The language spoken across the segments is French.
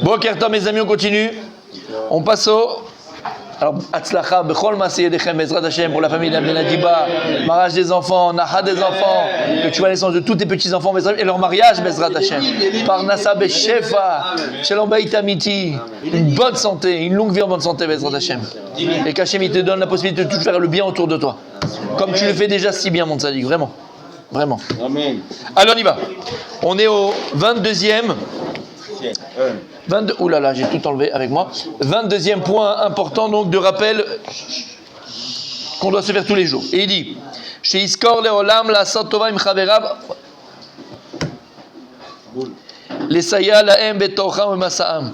Bon, Kerta, mes amis, on continue. On passe au... Alors, Atzlacha, Bechol Masé Dechem, Bezrat Hashem, pour la famille d'Abdenadiba, mariage des enfants, Naha des enfants, que tu vois la naissance de tous tes petits-enfants, et leur mariage, Bezrat Hashem. Parnassa Beshefa, Shalom Bait Amiti, une bonne santé, une longue vie en bonne santé, Bezrat Hashem. Et qu'Hachem, il te donne la possibilité de tout faire le bien autour de toi. Comme tu le fais déjà si bien, mon tzaddik, vraiment. Vraiment. Amen. Alors, on y va. On est au 22e. 22, ouh là là, j'ai tout enlevé avec moi. 22e point important donc de rappel qu'on doit se faire tous les jours. Et il dit chez Iskor Leolam la Satova im Chaverab les Saya la Em Betocham Masaam.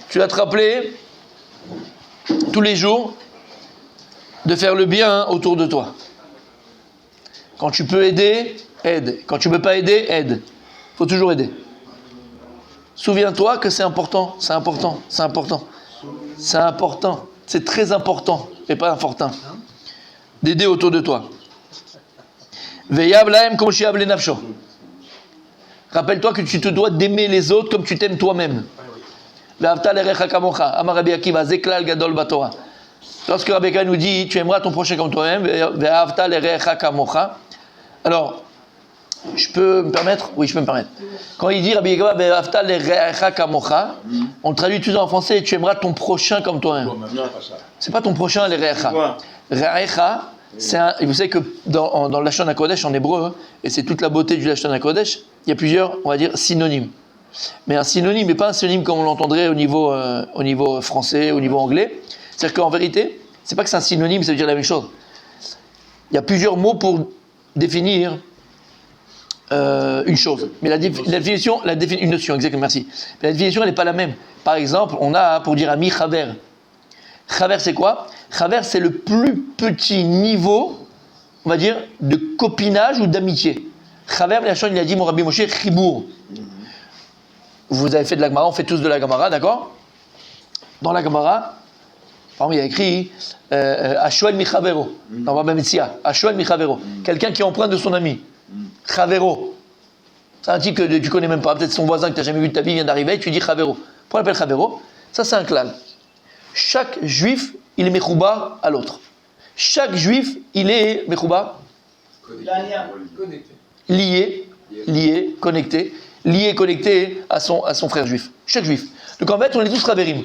Tu dois te rappeler tous les jours de faire le bien autour de toi. Quand tu peux aider, aide. Quand tu ne peux pas aider, aide. Il faut toujours aider. Souviens-toi que c'est important, c'est important, c'est important. C'est important, c'est très important, et pas important. D'aider autour de toi. Veyav lahem comme shiav le nafsho. Rappelle-toi que tu te dois d'aimer les autres comme tu t'aimes toi-même. Ve'avta l'erecha kamocha. Amar Rabbi Akiva, zeklal gadol batorah. Lorsque Rabbi Akiva nous dit, tu aimeras ton prochain comme toi-même, ve'avta l'erecha kamocha. Alors, je peux me permettre? Oui, je peux me permettre. Quand il dit Rabbi Akiva, ve'avta l'erecha kamocha, on traduit tout ça en français, tu aimeras ton prochain comme toi-même. C'est pas ton prochain, l'erecha. Re'echa, vous savez que dans le Lashon HaKodesh en hébreu, et c'est toute la beauté du Lashon HaKodesh, il y a plusieurs, on va dire, synonymes. Mais un synonyme n'est pas un synonyme comme on l'entendrait au niveau français, au niveau anglais. C'est-à-dire qu'en vérité, c'est pas que c'est un synonyme, ça veut dire la même chose. Il y a plusieurs mots pour définir une chose. Mais la définition, une notion, exactement, merci. Mais la définition, elle n'est pas la même. Par exemple, on a pour dire ami, chaver. Chaver, c'est quoi? Chaver, c'est le plus petit niveau, on va dire, de copinage ou d'amitié. Chaver, il a dit, mon Rabbi Moshe, chibour. Vous avez fait de la Gemara, on fait tous de la Gemara, d'accord? Dans la Gemara, par exemple, il y a écrit Ashuel mi Chavero, dans Baba Metzia, Ashuel mi Chavero, quelqu'un qui emprunte de son ami. Chavero. C'est un type que tu connais même pas, peut-être son voisin que tu n'as jamais vu de ta vie vient d'arriver, tu dis Chavero. Pourquoi on l'appelle Chavero? Ça, c'est un klal. Chaque juif, il est mechouba à l'autre. Chaque juif, il est mechouba lié, connecté. Lié, connecté à son frère juif. Chaque juif. Donc en fait, on est tous Chaverim.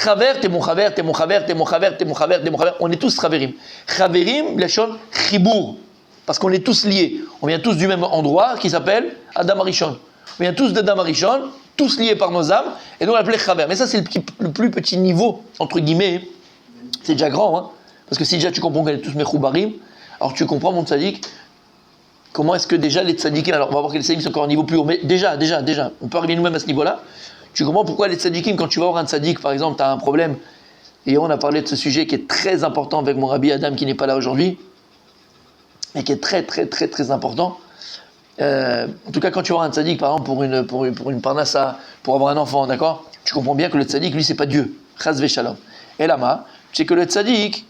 Chaver, t'es mon Chaver, t'es mon Chaver, t'es mon Chaver, t'es mon Chaver, t'es mon Chaver. On est tous Chaverim. Chaverim, lachon, chibour. Parce qu'on est tous liés. On vient tous du même endroit qui s'appelle Adam Arishon. On vient tous d'Adam Arishon, tous liés par nos âmes, et donc on l'appelait Chaver. Mais ça, c'est le plus petit niveau, entre guillemets. C'est déjà grand, hein. Parce que si déjà tu comprends qu'on est tous Mechoubarim, alors tu comprends, mon tzaddik, comment est-ce que déjà les tzaddikim, alors on va voir que les tzaddikim sont encore un niveau plus haut, mais déjà, on peut arriver nous-mêmes à ce niveau-là. Tu comprends pourquoi les tzaddikim, quand tu vas voir un tzaddik, par exemple, tu as un problème, et on a parlé de ce sujet qui est très important avec mon Rabbi Adam qui n'est pas là aujourd'hui, et qui est très très très très important. En tout cas, quand tu vas voir un tzaddik, par exemple, pour une parnassa, pour avoir un enfant, d'accord, tu comprends bien que le tzaddik, lui, c'est pas Dieu. Chas v'shalom. Et là-bas, tu sais que le tzaddik,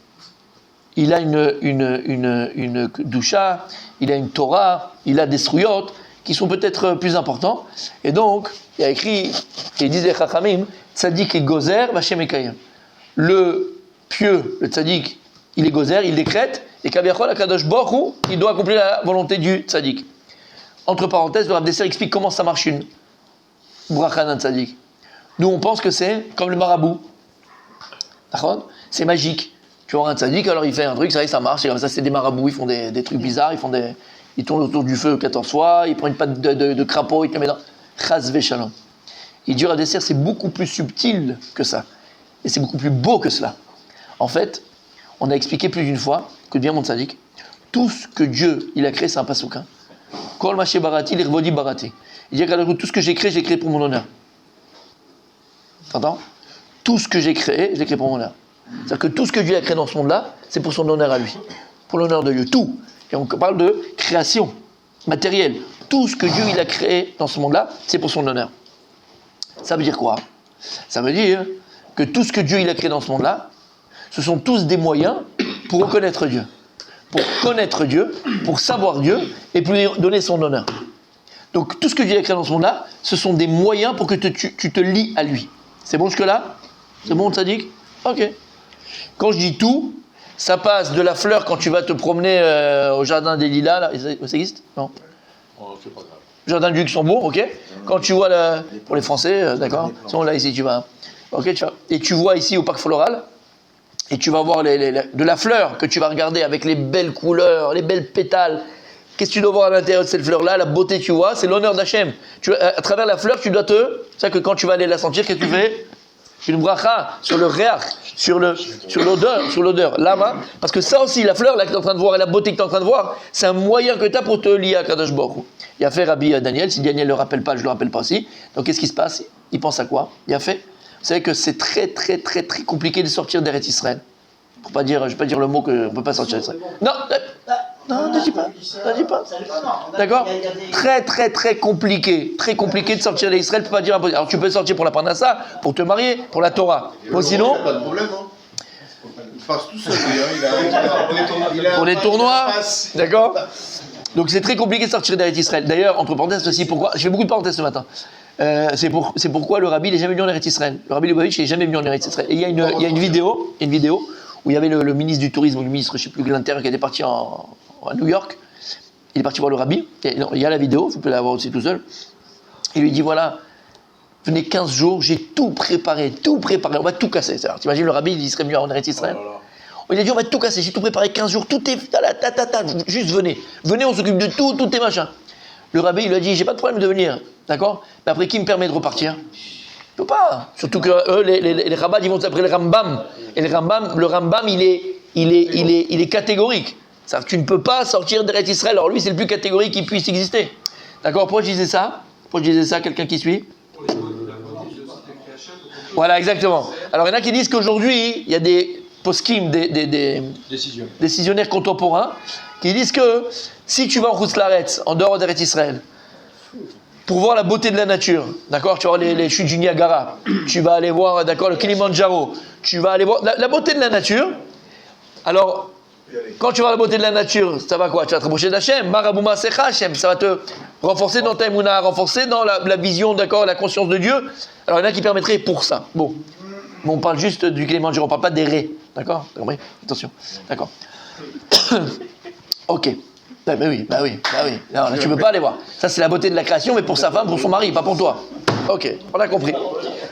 il a une doucha, il a une Torah, il a des sruyot qui sont peut-être plus importants. Et donc, il y a écrit, et ils disent les chachamim, tzaddik et gozer, vachem ekayem. Le pieux, le tzaddik, il est gozer, il décrète, et kaviachol akadosh baruch hu, il doit accomplir la volonté du tzaddik. Entre parenthèses, le Rav Desser explique comment ça marche une bracha d'un tzaddik. Nous, on pense que c'est comme le marabout. D'accord? C'est magique. Tu vois un tzaddik, alors il fait un truc, ça marche, et comme ça c'est des marabouts, ils font des trucs bizarres, ils tournent autour du feu 14 fois, ils prennent une patte de crapaud, ils te le mettent dans... Chas v'shalom. Il dit à dessert, c'est beaucoup plus subtil que ça, et c'est beaucoup plus beau que cela. En fait, on a expliqué plus d'une fois, que bien mon tzaddik, tout ce que Dieu, il a créé, c'est un passouk. Kol maché barati, l'irvodi barati. Il dit que tout ce que j'ai créé pour mon honneur. T'entends? Tout ce que j'ai créé, je l'ai créé pour mon honneur. C'est-à-dire que tout ce que Dieu a créé dans ce monde-là, c'est pour son honneur à lui. Pour l'honneur de Dieu. Tout. Et on parle de création matérielle. Tout ce que Dieu il a créé dans ce monde-là, c'est pour son honneur. Ça veut dire quoi? Ça veut dire que tout ce que Dieu il a créé dans ce monde-là, ce sont tous des moyens pour reconnaître Dieu. Pour connaître Dieu, pour savoir Dieu, et pour lui donner son honneur. Donc tout ce que Dieu a écrit dans ce monde-là, ce sont des moyens pour que tu te lies à lui. C'est bon jusque-là? C'est bon, Tzadik? Ok. Quand je dis tout, ça passe de la fleur quand tu vas te promener au jardin des Lilas, là, ça existe? Non. Oh, c'est pas grave. Jardin du Luxembourg, ok. Quand tu vois, pour les Français, d'accord. Sinon là, ici, tu vas. Ok, tu vois. Et tu vois ici au parc floral, et tu vas voir de la fleur que tu vas regarder avec les belles couleurs, les belles pétales. Qu'est-ce que tu dois voir à l'intérieur de cette fleur-là? La beauté, tu vois, c'est l'honneur d'Hachem. À travers la fleur, tu dois c'est vrai que quand tu vas aller la sentir, qu'est-ce que tu fais? Une bracha sur le réach, sur l'odeur. Lama, parce que ça aussi, la fleur là que tu es en train de voir et la beauté que tu es en train de voir, c'est un moyen que tu as pour te lier à Kadosh Baruch Hu. Il a fait Rabbi Daniel, si Daniel ne le rappelle pas, je ne le rappelle pas aussi. Donc qu'est-ce qui se passe? Il pense à quoi? Il a fait. Vous savez que c'est très très très très compliqué de sortir d'Eretz Israël. Pour pas dire, je ne vais pas dire le mot qu'on ne peut pas sortir d'Israël. Non, ne dis pas. D'accord? Très très très compliqué. Très compliqué de sortir d'Israël, pour pas dire impossible. Alors tu peux sortir pour la Parnassa, pour te marier, pour la Torah. Bon, sinon. Il n'y a pas de problème, hein. Il fasse tout seul, Pour les tournois. D'accord? Donc c'est très compliqué de sortir d'Eretz Israël. D'ailleurs, entre parenthèses aussi, pourquoi? Je fais beaucoup de parenthèses ce matin. C'est pourquoi le Rabbi n'est jamais venu en Eretz Israël. Le Rabbi Lubavitch n'est jamais venu en Eretz Israël. Et il y a une vidéo où il y avait le ministre du tourisme, ou le ministre, je ne sais plus, de l'Intérieur, qui était parti à New York. Il est parti voir le Rabbi. Il y a la vidéo, vous pouvez la voir aussi tout seul. Il lui dit voilà, venez 15 jours, j'ai tout préparé, on va tout casser. Tu imagines le Rabbi, il serait venu en Eretz Israël. Il a dit on va tout casser, j'ai tout préparé 15 jours, tout est juste venez, on s'occupe de tout est machin. Le Rabbi il lui a dit j'ai pas de problème de venir, d'accord? Mais après qui me permet de repartir? Il peut pas. Surtout que eux, les rabbins, ils vont s'appeler le Rambam. Et le Rambam, il est catégorique. C'est-à-dire que tu ne peux pas sortir d'Eretz Israël. Alors lui, c'est le plus catégorique qui puisse exister. D'accord? Pourquoi je disais ça? Quelqu'un qui suit? Voilà, exactement. Alors il y en a qui disent qu'aujourd'hui, il y a des poskim, des décisionnaires contemporains, qui disent que si tu vas en Khoutz-Laretz, en dehors d'Eretz Israël, pour voir la beauté de la nature, d'accord, tu vas voir les chutes du Niagara, tu vas aller voir, d'accord, le Kilimandjaro, tu vas aller voir la beauté de la nature. Alors, quand tu vois la beauté de la nature, ça va quoi? Tu vas te rapprocher d'Hachem, Marabouma Secha Hachem, ça va te renforcer dans ta émouna, renforcer dans la vision, d'accord, la conscience de Dieu. Alors, il y en a qui permettraient pour ça. Bon, on parle juste du Kilimandjaro, on ne parle pas des raies, d'accord? Attention, d'accord. Ok. Bah oui. Non, là, tu ne peux pas aller voir. Ça, c'est la beauté de la création, mais pour sa femme, pour son mari, pas pour toi. Ok, on a compris.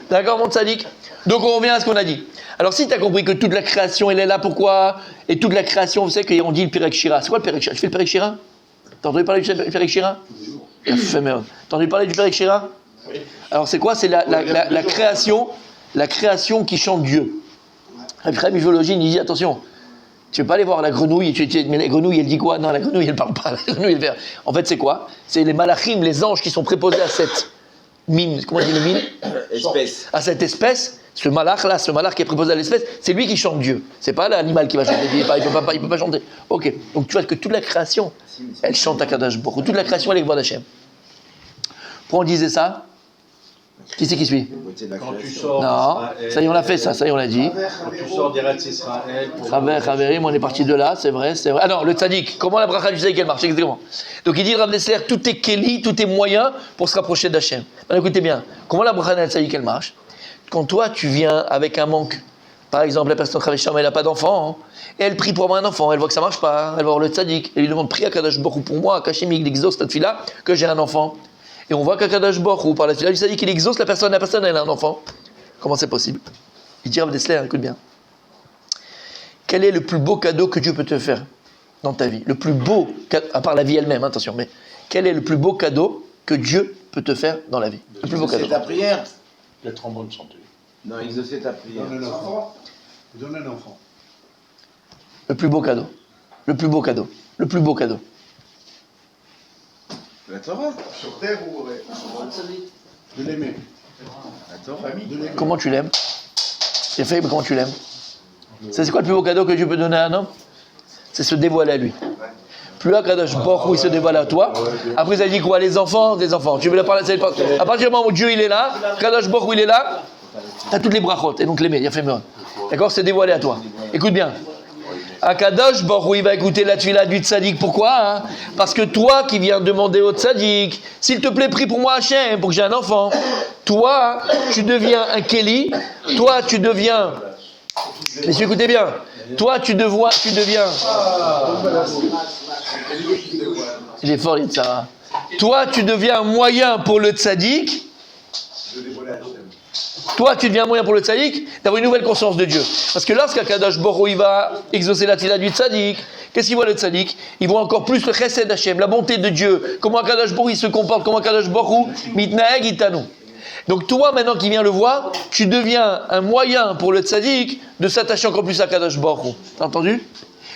D'accord, mon tzaddik? Donc, on revient à ce qu'on a dit. Alors, si tu as compris que toute la création, elle est là, pourquoi? Et toute la création, vous savez qu'on dit le Perek Shira. C'est quoi le Perek Shira? Tu fais le Perek Shira? T'as entendu parler du Perek Shira? T'as entendu parler du Perek Shira? Alors, c'est quoi? C'est la création qui chante Dieu. Après, mythologie, il dit attention. Tu ne veux pas aller voir la grenouille, mais la grenouille, elle dit quoi? Non, la grenouille, elle ne parle pas. La grenouille, elle fait... En fait, c'est quoi? C'est les malachim, les anges qui sont préposés à cette mime. Comment on dit le mime? Espèce. À cette espèce, ce malach qui est préposé à l'espèce, c'est lui qui chante Dieu. C'est pas l'animal qui va chanter. Il ne peut pas chanter. Ok. Donc tu vois que toute la création, elle chante à Kadosh Baruch Hu. Toute la création, elle est voix d'Hachem. Pourquoi on disait ça? Qui c'est qui suit? Quand tu sors non, ça y est, on l'a fait ça, y est, on l'a dit. Quand tu sors d'Eretz Israël. Khaverim, on est parti de là, c'est vrai. Ah non, le tzaddik, comment la bracha du tzaddik elle marche exactement? Donc il dit Rav Dessler, tout est keli, tout est moyen pour se rapprocher d'Hachem. Alors écoutez bien, comment la bracha du tzaddik elle marche? Quand toi tu viens avec un manque, par exemple la personne Khavesham elle n'a pas d'enfant, et elle prie pour avoir un enfant, elle voit que ça marche pas, elle va voir le tzaddik, elle lui demande prie à Kadosh Baruch Hu pour moi, Kachemik d'Exos, cette fille-là, que j'ai un enfant. Et on voit qu'Akadosh Baruch Hu, par la suite, il dit qu'il exauce la personne elle a un enfant. Comment c'est possible? Il dit Rav Dessler, écoute bien. Quel est le plus beau cadeau que Dieu peut te faire dans ta vie? Le plus beau, à part la vie elle-même, attention, mais quel est le plus beau cadeau que Dieu peut te faire dans la vie? Le plus beau cadeau. Exaucer ta prière. D'être en bonne santé. Non, exaucer ta prière. Donne un enfant. Le plus beau cadeau. Le plus beau cadeau. Le plus beau cadeau. La Torah. Sur terre ou de l'aimer. La Torah. De l'aimer. Comment tu l'aimes? C'est fait, mais comment tu l'aimes? C'est quoi le plus beau cadeau que Dieu peut donner à un homme? C'est se dévoiler à lui. Plus là, Kadosh Baruch Hu, il se dévoile à toi. Après, ça dit quoi? Les enfants, tu veux leur parler, à partir du moment où Dieu il est là, Kadosh Baruch Hu il est là, tu as toutes les brachot, et donc l'aimer, il a fait mieux. D'accord? C'est dévoilé à toi. Écoute bien. Akadosh Baruch Hu, il va écouter la tefila du tzaddik. Pourquoi hein? Parce que toi qui viens demander au tzaddik, s'il te plaît, prie pour moi Hachem, pour que j'ai un enfant. Toi, tu deviens un Kéli. Toi, tu deviens... Messieurs, écoutez bien. Toi, tu deviens... Il est fort, Yitzhara. Toi, tu deviens un moyen pour le tzaddik. Toi, tu deviens un moyen pour le tzaddik d'avoir une nouvelle conscience de Dieu. Parce que lorsqu'Akadosh Baruch Hu, il va exaucer la tefila du tzaddik, qu'est-ce qu'il voit le tzaddik? Il voit encore plus le chesed d'Hachem, la bonté de Dieu. Comment Akadosh Baruch Hu il se comporte, comment Akadosh Baruch Hu mitnaeg itanu. Donc toi, maintenant qui viens le voir, tu deviens un moyen pour le tzaddik de s'attacher encore plus à Akadosh Baruch Hu. T'as entendu?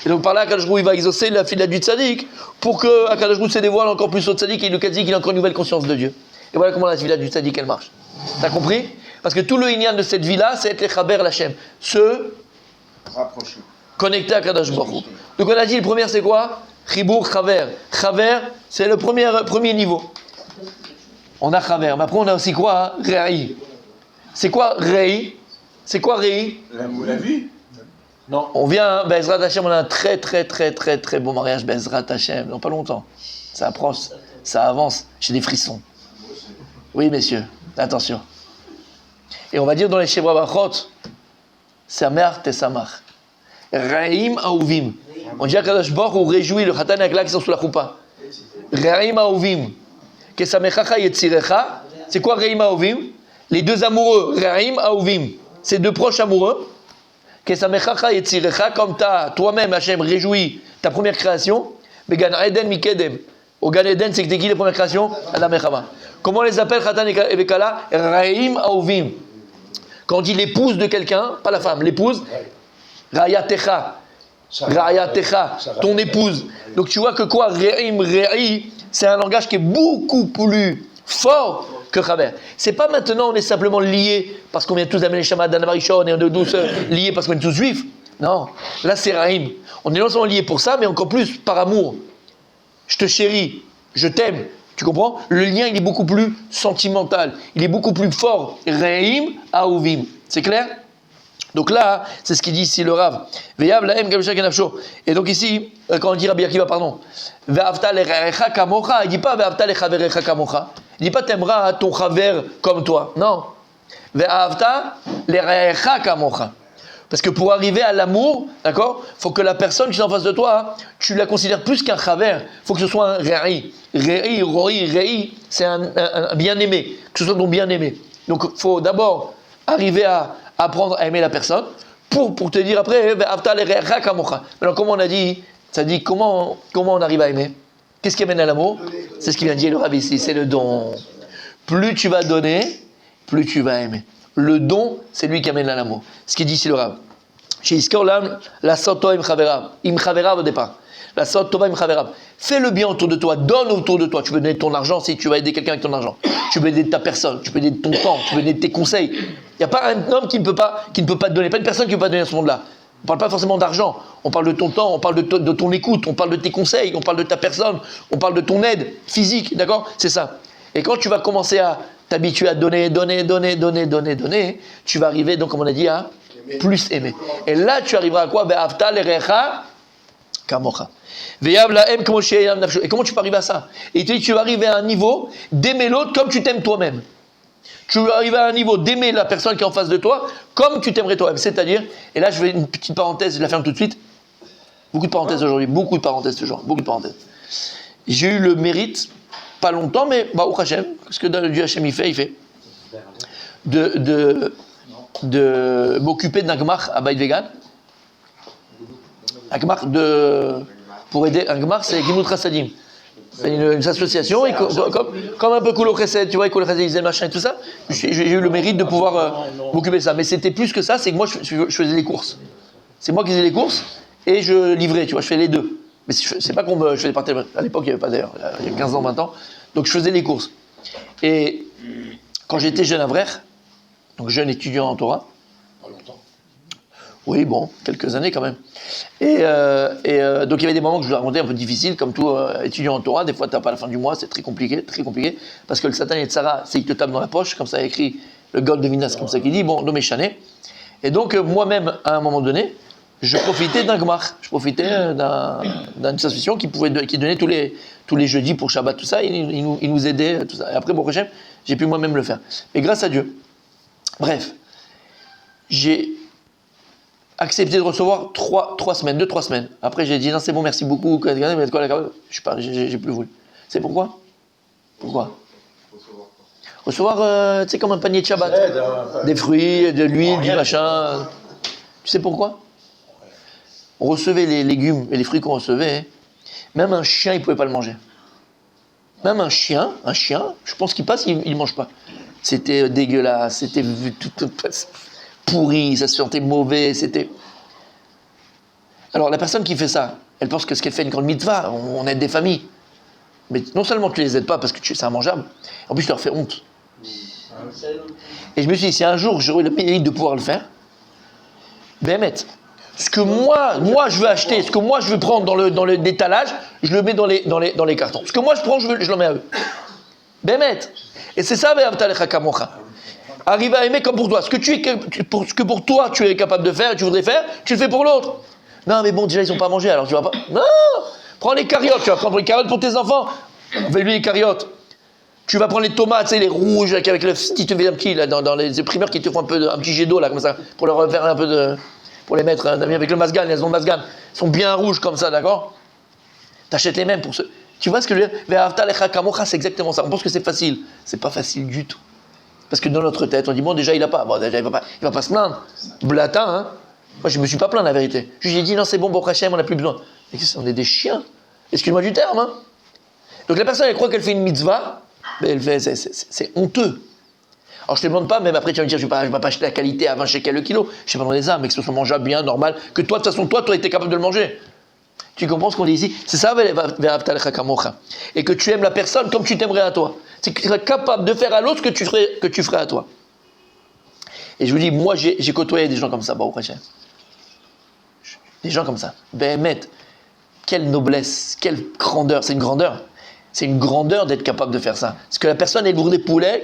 Et donc par là, Akadosh Baruch Hu, il va exaucer la tefila du tzaddik pour que Akadosh Baruch Hu se dévoile encore plus au tzaddik et le tzaddik il a encore une nouvelle conscience de Dieu. Et voilà comment la tefila du tzaddik elle marche. T'as compris? Parce que tout le inyan de cette vie-là, c'est être les chaber l'Hachem. Se Rapprocher. connecter à Kadosh Baruch Hu. Donc on a dit, le premier c'est quoi? Chibour, chaver. Chaver, c'est le premier niveau. On a chaver. Mais après on a aussi quoi? Rei. C'est quoi Rei? C'est quoi Rei? La vie. Non. On vient, Bezrat Hachem, on a un très beau mariage, Bezrat Hachem, dans pas longtemps. Ça approche, ça avance, j'ai des frissons. Oui messieurs, attention. Et on va dire dans les Shebra Bachot, Samer Tesamach. Raïm Aouvim. On dit à Kadosh Baruch Hu réjouit le Khatan et Akla qui sont sous la choupa. Raïm Aouvim. Kesamechacha Yetzirecha. C'est quoi Raïm Aouvim? Les deux amoureux, Raïm Aouvim. C'est deux proches amoureux. Kesamechacha Yetzirecha, comme toi-même, Hachem, réjouis ta première création. Mais Gan Eden Mikedem. Au Gan Eden, c'est qui les premières créations? Adam et Chava. Comment on les appelle Khatan et Bekala? Raïm Aouvim. Quand on dit l'épouse de quelqu'un, pas la femme, l'épouse, Rayatecha, ton épouse. Donc tu vois que quoi, Re'im, Re'i, c'est un langage qui est beaucoup plus fort que Chaver. C'est pas maintenant on est simplement liés parce qu'on vient tous d'amener les Shamad d'Anavarishon et on est tous liés parce qu'on est tous juifs. Non, là c'est Ra'im. On est non seulement liés pour ça, mais encore plus par amour. Je te chéris, je t'aime. Tu comprends? Le lien, il est beaucoup plus sentimental. Il est beaucoup plus fort. Re'im aouvim. C'est clair? Donc là, c'est ce qu'il dit ici le Rav. Ve'yav la'em comme chacun nafsho. Et donc ici, quand on dit Rabbi Akiva, pardon. Ve'avta le'recha kamocha. Il dit pas ve'avta le'chaverecha kamocha. Il dit pas t'aimeras ton chaver comme toi. Non. Ve'avta le'recha kamocha. Parce que pour arriver à l'amour, d'accord, faut que la personne qui est en face de toi, tu la considères plus qu'un chaver. Faut que ce soit un rei. Rei, c'est un bien-aimé. Que ce soit ton bien-aimé. Donc, il faut d'abord arriver à apprendre à aimer la personne pour te dire après, alors comment on a dit, ça dit comment on arrive à aimer? Qu'est-ce qui amène à l'amour? C'est ce qu'il vient de dire le Rav ici, c'est le don. Plus tu vas donner, plus tu vas aimer. Le don, c'est lui qui amène à l'amour. Ce qu'il dit ici le Rav. Chez Iskolam, la soto im chaverav au départ. La soto im chaverav. Fais le bien autour de toi, donne autour de toi. Tu peux donner ton argent si tu vas aider quelqu'un avec ton argent. Tu peux aider ta personne, tu peux aider ton temps, tu peux aider tes conseils. Il n'y a pas un homme qui ne peut pas te donner, pas une personne qui ne peut pas donner à ce monde-là. On ne parle pas forcément d'argent, on parle de ton temps, on parle de ton écoute, on parle de tes conseils, on parle de ta personne, on parle de ton aide physique, d'accord? C'est ça. Et quand tu vas commencer à t'habituer à donner, tu vas arriver, donc comme on a dit, à plus aimer. Et là, tu arriveras à quoi? Ve'avta lerecha kamocha. Ve'yav la'em kamo she'yam nafsho. Et comment tu peux arriver à ça? Et tu vas arriver à un niveau d'aimer l'autre comme tu t'aimes toi-même. Tu vas arriver à un niveau d'aimer la personne qui est en face de toi comme tu t'aimerais toi-même. C'est-à-dire, et là je fais une petite parenthèse, je la ferme tout de suite. Beaucoup de parenthèses aujourd'hui, beaucoup de parenthèses ce genre, beaucoup de parenthèses. J'ai eu le mérite, pas longtemps, mais au Hachem, ce que Dieu Hachem il fait, de m'occuper d'un gmar à Beit Vegan. Un gmar pour aider, un gmar c'est Gimut Chassadim. C'est une association, et comme un peu Koulo Chesed, tu vois, Koulo Chesed, ils faisaient machin et tout ça. J'ai eu le mérite de pouvoir m'occuper de ça. Mais c'était plus que ça, c'est que moi je faisais les courses. C'est moi qui faisais les courses et je livrais, tu vois, je fais les deux. Mais c'est pas je faisais partie, à l'époque il n'y avait pas d'ailleurs, il y a 15 ans, 20 ans. Donc je faisais les courses. Et quand j'étais jeune avraire, donc jeune étudiant en Torah. Pas longtemps. Oui, bon, quelques années quand même. Et donc il y avait des moments que je vous racontais un peu difficiles, comme tout étudiant en Torah. Des fois, tu n'as pas la fin du mois, c'est très compliqué, parce que le Satan et le Tzara, c'est qu'il te tape dans la poche, comme ça a écrit le God de Minas, comme ça qu'il dit, bon, Domé Chané. Et donc moi-même, à un moment donné, je profitais d'un gmach, je profitais d'une association qui donnait tous les jeudis pour Shabbat, tout ça, il nous aidait, tout ça. Et après, bon prochain, j'ai pu moi-même le faire. Et grâce à Dieu. Bref, j'ai accepté de recevoir 3 semaines, 2-3 semaines. Après, j'ai dit non, c'est bon, merci beaucoup. J'ai plus voulu. C'est pourquoi? Pourquoi? Recevoir, tu sais, comme un panier de Shabbat. Des fruits, de l'huile, du machin. Tu sais pourquoi? On recevait les légumes et les fruits qu'on recevait, hein. Même un chien, il ne pouvait pas le manger. Même un chien, je pense qu'il passe, il ne mange pas. C'était dégueulasse, c'était tout pourri, ça se sentait mauvais, c'était... Alors la personne qui fait ça, elle pense que ce qu'elle fait une grande mitzvah, on aide des familles. Mais non seulement tu les aides pas parce que c'est immangeable, en plus tu leur fais honte. Et je me suis dit, si un jour j'aurais le mérite de pouvoir le faire, Béhémet, ce que moi je veux acheter, ce que moi je veux prendre dans le détalage, je le mets dans les cartons. Ce que moi je prends, je le mets à eux. Béhémet. Et c'est ça, Ve'ahavta kamocha. Arrive à aimer comme pour toi. Ce que pour toi tu es capable de faire, tu voudrais faire, tu le fais pour l'autre. Non, mais bon, déjà ils n'ont pas mangé, alors tu vas pas. Non, prends les cariotes, tu vas prendre les cariotes pour tes enfants. Fais-lui les cariotes. Tu vas prendre les tomates, tu sais, les rouges, avec le petit là, dans les primeurs qui te font un petit jet d'eau, là, comme ça, pour leur faire un peu de. Pour les mettre avec le masgan, les masgan. Ils sont bien rouges comme ça, d'accord? T'achètes les mêmes pour ceux. Tu vois ce que je veux dire? Ve'ahavta lecha kamocha, c'est exactement ça. On pense que c'est facile. C'est pas facile du tout. Parce que dans notre tête, on dit, bon, déjà, il a pas. Bon, déjà, il va pas se plaindre. Blatin, hein? Moi, je me suis pas plaint, la vérité. J'ai dit, non, c'est bon, bon, Hachem, on n'a plus besoin. Mais on est des chiens. Excuse-moi du terme, hein? Donc, la personne, elle croit qu'elle fait une mitzvah, mais elle fait, c'est honteux. Alors, je te demande pas, même après, tu vas me dire, je vais pas acheter la qualité à 20 shekels le kilo. Je sais pas dans les âmes, mais que ce soit mangeable bien, normal. Que toi, de toute façon, toi, été capable de le manger. Tu comprends ce qu'on dit ici? C'est ça, Ve'ahavta lecha kamocha. Et que tu aimes la personne comme tu t'aimerais à toi. C'est que tu seras capable de faire à l'autre ce que tu ferais à toi. Et je vous dis, moi, j'ai côtoyé des gens comme ça, Baruch Hashem. Des gens comme ça. Béhémet, quelle noblesse, quelle grandeur. C'est une grandeur. C'est une grandeur d'être capable de faire ça. Parce que la personne, elle voudrait pour elle,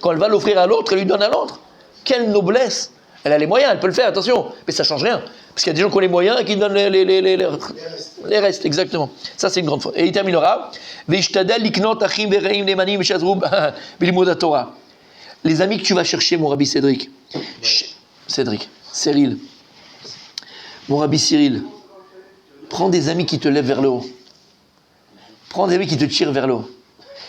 quand elle va l'offrir à l'autre, elle lui donne à l'autre. Quelle noblesse. Elle a les moyens, elle peut le faire, attention. Mais ça ne change rien. Parce qu'il y a des gens qui ont les moyens et qui donnent les restes, exactement. Ça, c'est une grande faute. Et il terminera. Les amis que tu vas chercher, mon rabbi Cédric. Cyril. Mon rabbi Cyril. Prends des amis qui te lèvent vers le haut. Prends des amis qui te tirent vers le haut.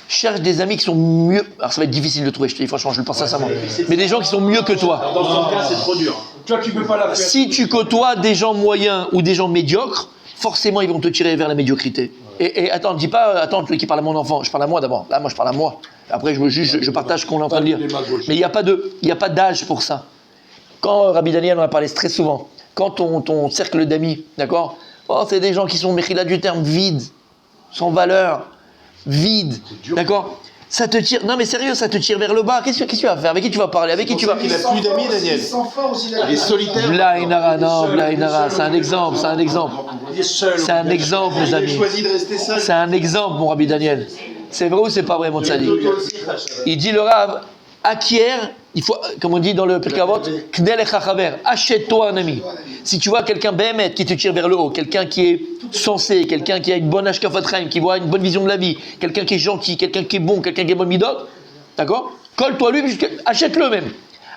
Cherche des amis qui sont mieux. Alors ça va être difficile de trouver, je te dis franchement, je le pense sincèrement. Mais des gens qui sont mieux que toi. Dans ton cas, c'est trop dur. Toi, tu peux pas la faire. Si tu côtoies des gens moyens ou des gens médiocres, forcément ils vont te tirer vers la médiocrité. Et attends, dis pas, attends, toi qui parles à mon enfant, je parle à moi d'abord. Là, moi je parle à moi. Après, je partage ce qu'on est en train de lire. Mais il n'y a pas d'âge pour ça. Quand Rabbi Daniel en a parlé très souvent, quand ton cercle d'amis, d'accord, c'est des gens qui sont, mais du terme, vides, sans valeur, vides, d'accord. Ça te tire, non mais sérieux, ça te tire vers le bas. Qu'est-ce que tu vas faire? Avec qui tu vas parler? Avec qui tu vas? Il n'a plus d'amis, Daniel. Il est solitaire. Blainara, c'est un exemple. Il est seul. C'est un exemple, mes Il a amis. choisi de rester seul. C'est un exemple, mon Rabbi Daniel. C'est vrai ou c'est pas vrai, mon tzaddik? Il dit le Rav, acquiert, il faut, comme on dit dans le Pirkei Avot, knel echa chaver, achète-toi un ami. Si tu vois quelqu'un béhémet qui te tire vers le haut, quelqu'un qui est sensé, quelqu'un qui a une bonne hashkafat chaim, qui voit une bonne vision de la vie, quelqu'un qui est gentil, quelqu'un qui est bon, quelqu'un qui est bon midot, d'accord? Colle-toi lui, achète-le même.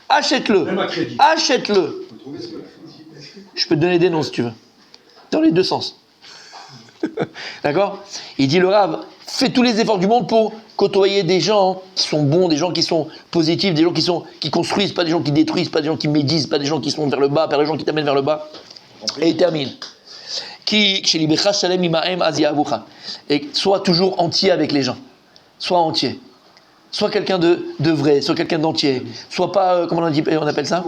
Achète-le. Même à crédit. Achète-le. Je peux te donner des noms si tu veux. Dans les deux sens. D'accord? Il dit le Rav, fais tous les efforts du monde pour côtoyer des gens qui sont bons, des gens qui sont positifs, des gens qui construisent, pas des gens qui détruisent, pas des gens qui médisent, pas des gens qui sont vers le bas, pas des gens qui t'amènent vers le bas. Et il termine. Et sois toujours entier avec les gens. Sois entier. Sois quelqu'un de vrai, sois quelqu'un d'entier. Sois pas, comment on appelle ça?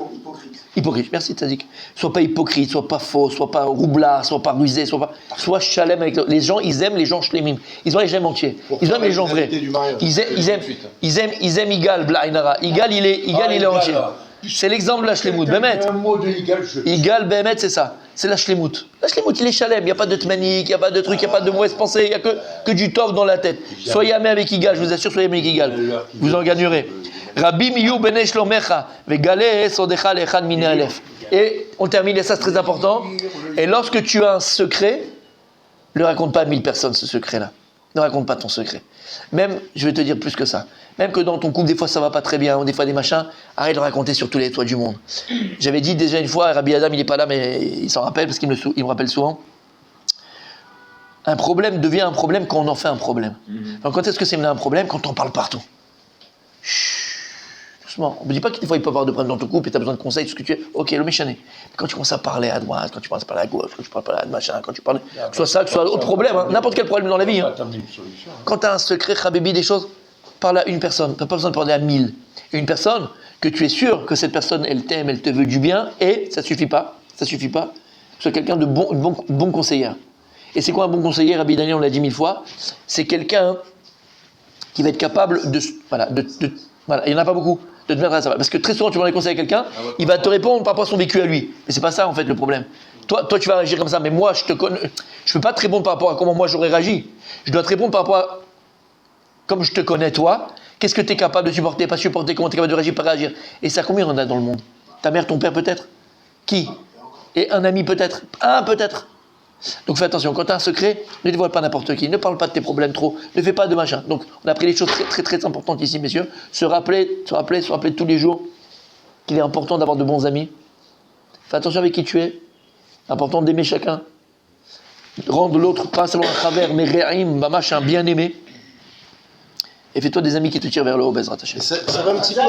Hypocrite. Merci Tzadik. Sois pas hypocrite, sois pas faux, sois pas roublard, sois pas rusé, sois chalem avec les gens. Ils aiment les gens shlemim. Ils ont les gens entiers. Ils aiment les gens vrais. Ils aiment Igal Blainara. Igal il est entier. C'est l'exemple de la shlemut. Bémet. Un mot de Igal, Igal Bémet, c'est ça. C'est la shlemut. La shlemut, il est chalem. Il n'y a pas de tmanik, il n'y a pas de truc, il n'y a pas de mauvaise pensée, il n'y a que du tov dans la tête. Soyez amé avec Igal, je vous assure, soyez amé avec Igal. Vous en gagnerez. Rabbi miyu bene shlomecha vegale sodecha leechad mine alef. Et on termine, et ça c'est très important. Et lorsque tu as un secret, ne raconte pas à 1000 personnes ce secret-là. Ne raconte pas ton secret. Même, je vais te dire plus que ça. Même que dans ton couple, des fois ça va pas très bien, ou des fois des machins, arrête de raconter sur tous les toits du monde. J'avais dit déjà une fois, Rabbi Adam il n'est pas là, mais il s'en rappelle parce qu'il me rappelle souvent. Un problème devient un problème quand on en fait un problème. Donc quand est-ce que c'est un problème? Quand on parle partout. Chut, doucement. On ne dit pas que des fois il peut y avoir de problèmes dans ton couple et tu as besoin de conseils, tout ce que tu es. Ok, le méchané. Mais quand tu commences à parler à droite, quand tu commences à parler à gauche, quand tu parles à machin, quand tu parles. Que ce soit ça, que ce soit autre problème, hein, n'importe quel problème dans la vie. Hein. Quand tu as un secret, Habibi, des choses, parle à une personne. Tu n'as pas besoin de parler à 1000. Une personne que tu es sûr que cette personne, elle t'aime, elle te veut du bien, et ça ne suffit pas. Ça suffit pas. Sois quelqu'un de bon conseiller. Et c'est quoi un bon conseiller, Rabbi Daniel, on l'a dit 1000 fois? C'est quelqu'un qui va être capable de voilà, il n'y en a pas beaucoup, de te mettre à ça. Parce que très souvent, tu vas aller conseiller à quelqu'un, il va te répondre par rapport à son vécu à lui. Mais c'est pas ça, en fait, le problème. Toi, tu vas réagir comme ça, mais moi, je peux pas te répondre par rapport à comment moi j'aurais réagi. Je dois te répondre par rapport à comme je te connais, toi, qu'est-ce que tu es capable de supporter, pas supporter, comment tu es capable de réagir, pas réagir. Et ça, combien on en a dans le monde? Ta mère, ton père, peut-être? Qui? Et un ami, peut-être? Un, peut-être? Donc fais attention, quand tu as un secret, ne dévoile pas n'importe qui, ne parle pas de tes problèmes trop, ne fais pas de machin. Donc on a pris des choses très très très importantes ici, messieurs. Se rappeler tous les jours qu'il est important d'avoir de bons amis. Fais attention avec qui tu es. Important d'aimer chacun. Rendre l'autre pas seulement un travers, mais ré'im, machin, bien aimé. Et fais-toi des amis qui te tirent vers le haut, Bezrat Hashem. Ça va un petit peu